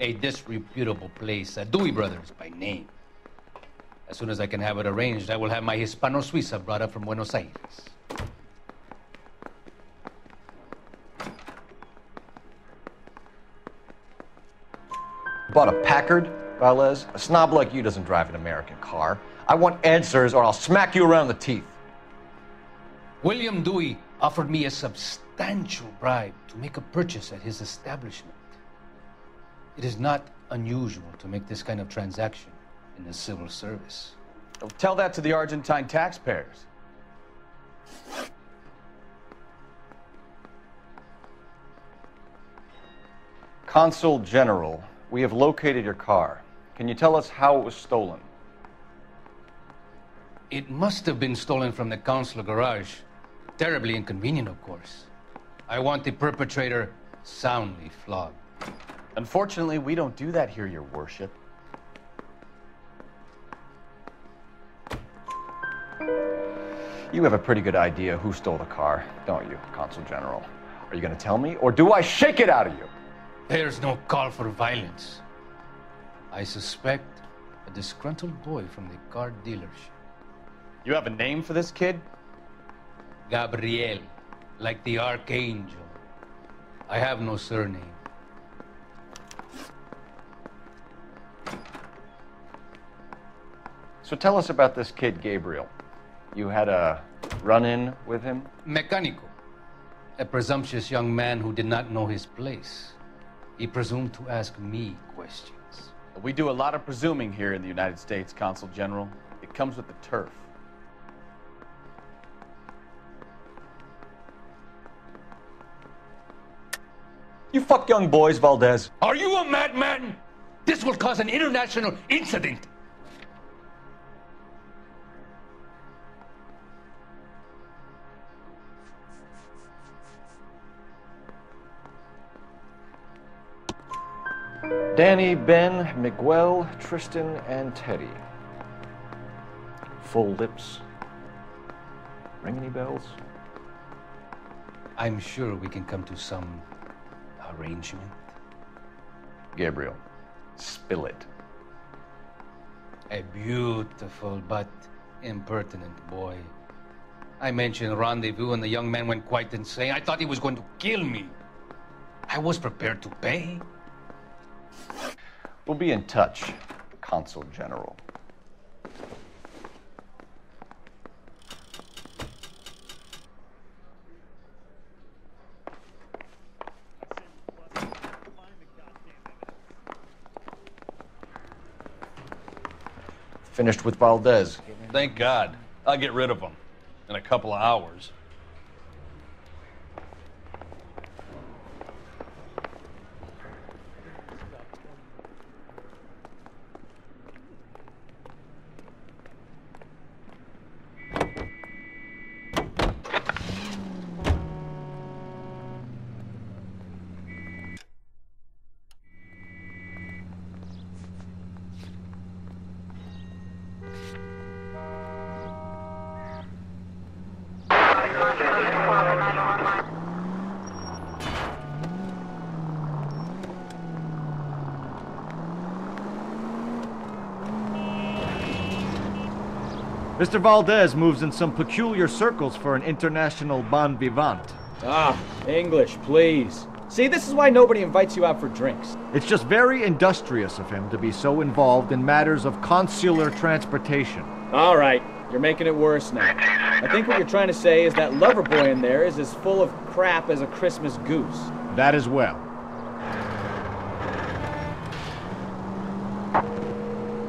a disreputable place, Dewey Brothers by name. As soon as I can have it arranged, I will have my Hispano Suiza brought up from Buenos Aires. Bought a Packard, Valdes? A snob like you doesn't drive an American car. I want answers or I'll smack you around the teeth. William Dewey offered me a substantial bribe to make a purchase at his establishment. It is not unusual to make this kind of transaction in the civil service. Tell that to the Argentine taxpayers. Consul General, we have located your car. Can you tell us how it was stolen? It must have been stolen from the consular garage. Terribly inconvenient, of course. I want the perpetrator soundly flogged. Unfortunately, we don't do that here, Your Worship. You have a pretty good idea who stole the car, don't you, Consul General? Are you going to tell me, or do I shake it out of you? There's no call for violence. I suspect a disgruntled boy from the car dealership. You have a name for this kid? Gabriel, like the archangel. I have no surname. So tell us about this kid, Gabriel. You had a run-in with him? Mecánico. A presumptuous young man who did not know his place. He presumed to ask me questions. We do a lot of presuming here in the United States, Consul General. It comes with the turf. You fuck young boys, Valdes. Are you a madman? This will cause an international incident. Danny, Ben, Miguel, Tristan, and Teddy. Full lips. Ring any bells? I'm sure we can come to some arrangement. Gabriel, spill it. A beautiful but impertinent boy. I mentioned rendezvous and the young man went quite insane. I thought he was going to kill me. I was prepared to pay. We'll be in touch, Consul General. Finished with Valdes. Thank God. I'll get rid of him in a couple of hours. Mr. Valdes moves in some peculiar circles for an international bon vivant. Ah, English, please. See, this is why nobody invites you out for drinks. It's just very industrious of him to be so involved in matters of consular transportation. All right, you're making it worse now. I think what you're trying to say is that lover boy in there is as full of crap as a Christmas goose. That as well.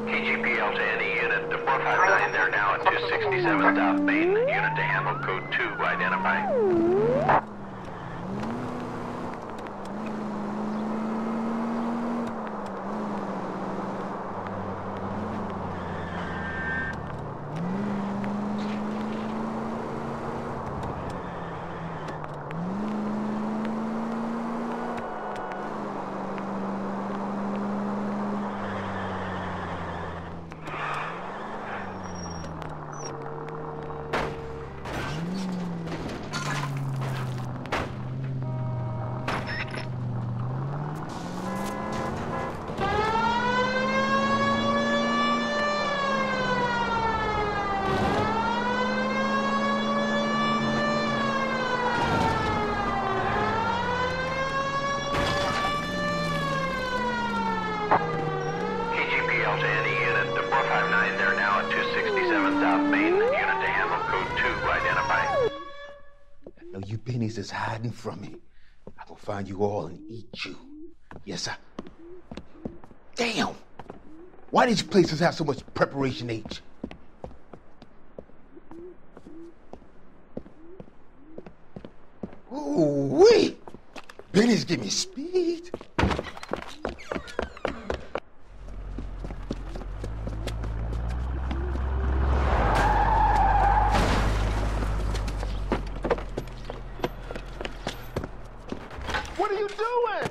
KGPL to any unit. The 459 there now at 267 South Main. Unit to handle code 2 identifying. 459 there now at 267 South Main. Unit to handle code 2 identified. I know you pennies is hiding from me. I'm gonna find you all and eat you. Yes, sir. Damn! Why these places have so much preparation H? Ooh-wee! Benny's give me speed. What are you doing?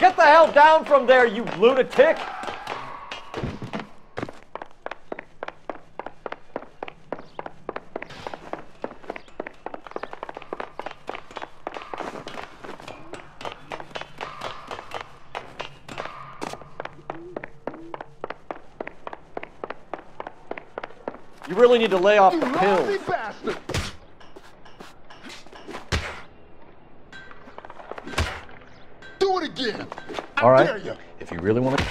Get the hell down from there, you lunatic! You really need to lay off the pills. Bastard! Do it again! All right. I dare you! If you really want to.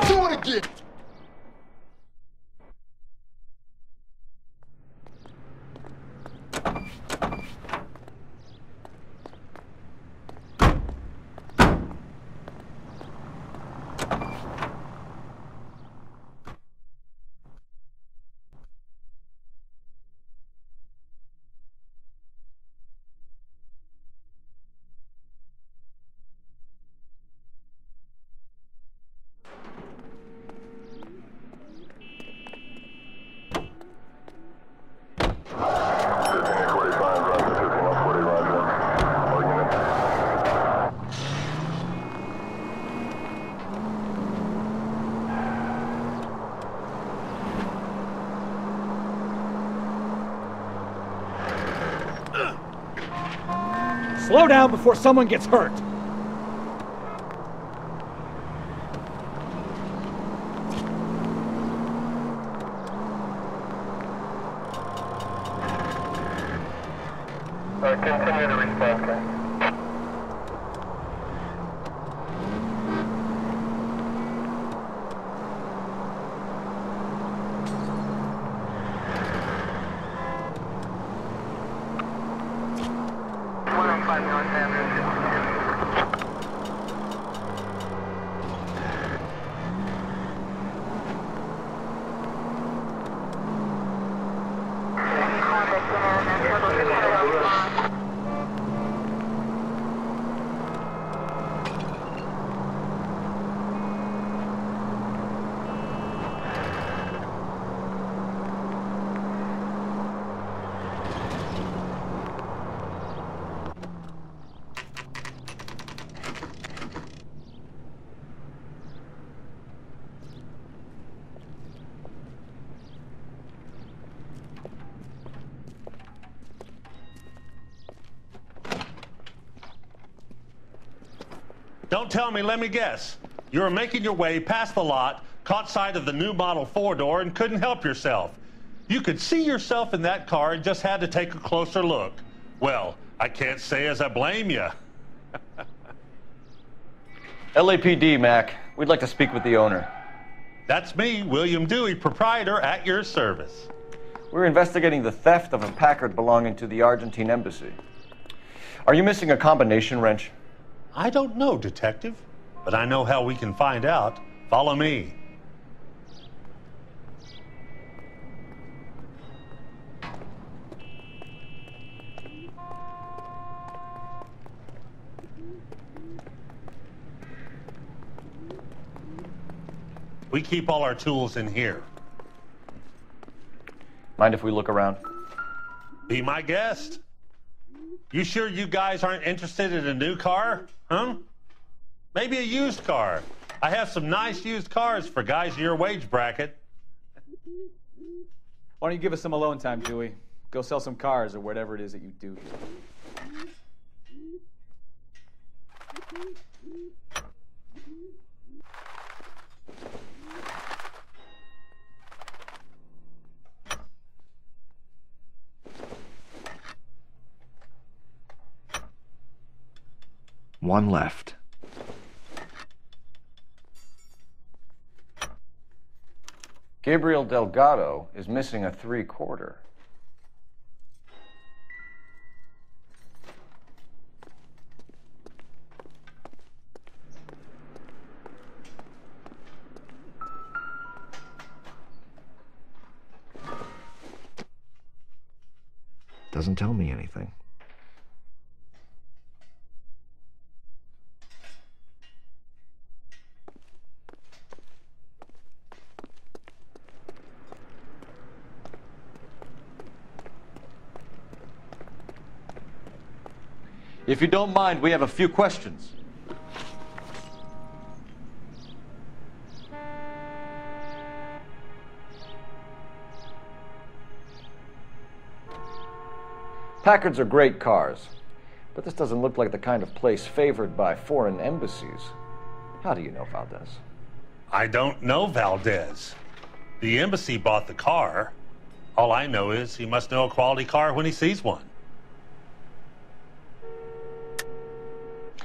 Do it again! Slow down before someone gets hurt. Continue to respond, okay? Don't tell me, let me guess. You were making your way past the lot, caught sight of the new model 4-door, and couldn't help yourself. You could see yourself in that car and just had to take a closer look. Well, I can't say as I blame you. LAPD, Mac. We'd like to speak with the owner. That's me, William Dewey, proprietor, at your service. We're investigating the theft of a Packard belonging to the Argentine embassy. Are you missing a combination wrench? I don't know, Detective, but I know how we can find out. Follow me. We keep all our tools in here. Mind if we look around? Be my guest. You sure you guys aren't interested in a new car? Huh? Maybe a used car. I have some nice used cars for guys in your wage bracket. Why don't you give us some alone time, Dewey? Go sell some cars or whatever it is that you do here. One left. Gabriel Delgado is missing a 3/4. Doesn't tell me anything. If you don't mind, we have a few questions. Packards are great cars, but this doesn't look like the kind of place favored by foreign embassies. How do you know Valdez? I don't know Valdez. The embassy bought the car. All I know is he must know a quality car when he sees one.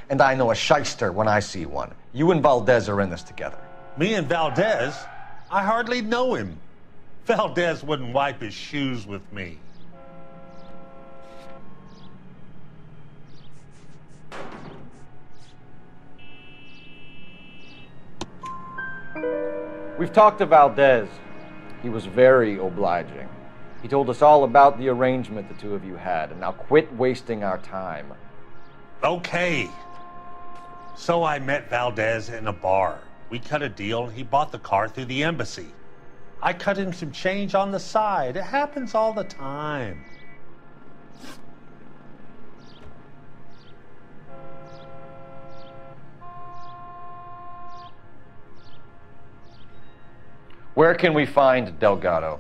And I know a shyster when I see one. You and Valdez are in this together. Me and Valdez? I hardly know him. Valdez wouldn't wipe his shoes with me. We've talked to Valdez. He was very obliging. He told us all about the arrangement the two of you had, and now quit wasting our time. Okay. So I met Valdez in a bar. We cut a deal and he bought the car through the embassy. I cut him some change on the side. It happens all the time. Where can we find Delgado?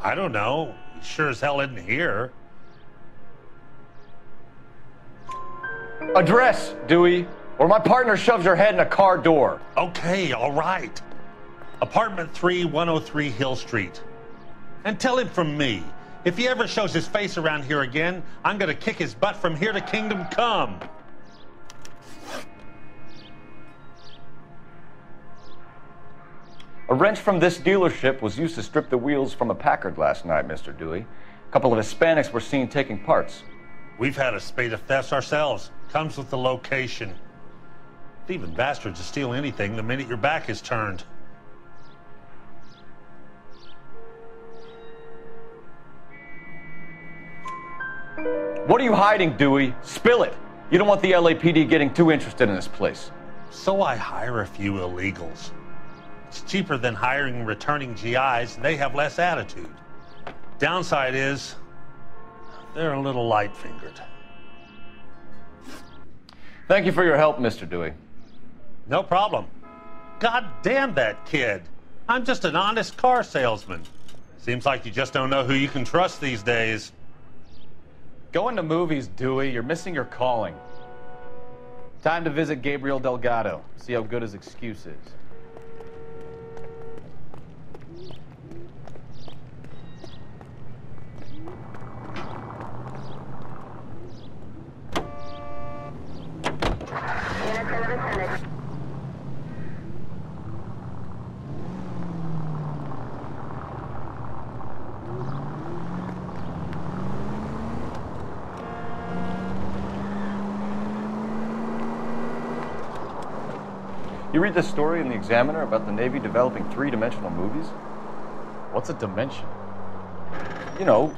I don't know. He sure as hell isn't here. Address, Dewey, or my partner shoves your head in a car door. Okay, all right. Apartment 3, 103 Hill Street. And tell him from me, if he ever shows his face around here again, I'm gonna kick his butt from here to Kingdom Come. A wrench from this dealership was used to strip the wheels from a Packard last night, Mr. Dewey. A couple of Hispanics were seen taking parts. We've had a spate of thefts ourselves. Comes with the location. Thieving bastards will steal anything the minute your back is turned. What are you hiding, Dewey? Spill it. You don't want the LAPD getting too interested in this place. So I hire a few illegals. It's cheaper than hiring returning GIs, and they have less attitude. Downside is, they're a little light-fingered. Thank you for your help, Mr. Dewey. No problem. God damn that kid. I'm just an honest car salesman. Seems like you just don't know who you can trust these days. Going to movies, Dewey. You're missing your calling. Time to visit Gabriel Delgado. See how good his excuse is. You read this story in the Examiner about the Navy developing three-dimensional movies? What's a dimension? You know,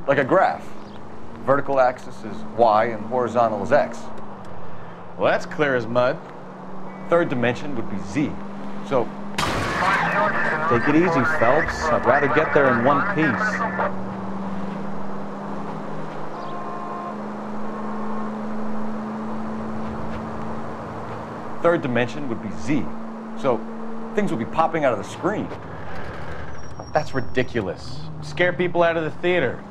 like a graph. Vertical axis is Y and horizontal is X. Well, that's clear as mud. Third dimension would be Z. So, Take it easy, Phelps. I'd rather get there in one piece. third dimension would be Z. So, things would be popping out of the screen. That's ridiculous. Scare people out of the theater.